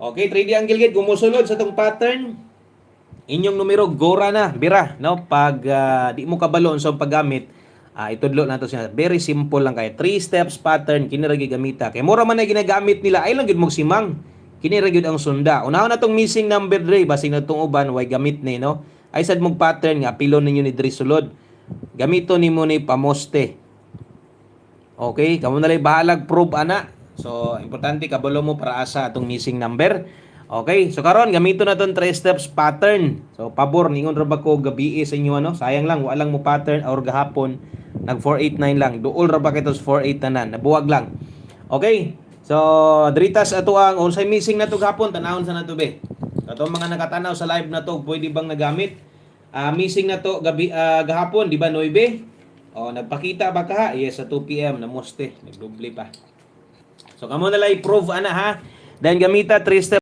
Okay, 3D angle gate gumusulod sa tong pattern. Inyong numero gora na, bira, no? Pag di mo kabalo sa paggamit, itudlo na to siya. Very simple lang kay 3 steps pattern kini ra gigamita. Kay mura man na ginagamit nila ay lang gid mo simang. Kini ra gyud ang sunda. Unahon na tong missing number dre basig na tong uban way gamit ni, no? Ay sad mong pattern nga pilon ninyo ni diri sulod. Gamito nimo ni pamoste. Okay, kamo na lay bahalag prove ana. So importante kabalo mo para asa atong missing number. Okay, so karon gamito na ton 3 steps pattern. So pabor ningon ra ba ko gabi sa inyo ano? Sayang lang wa lang mo pattern or gahapon nag 489 lang. Duol ra ba kitos 48 tanan. Nabuwag lang. Okay. So dritas ato ang unsay missing na to gahapon tanawon sa nato be. Ato mga nakatanaw sa live na to pwede bang nagamit? Missing na to gabi gahapon di ba 9? O nagpakita ba ka? Yes sa 2 PM na moste. Nagdoble pa. So kamo na lang i-prove ana ha. Then gamita 3 steps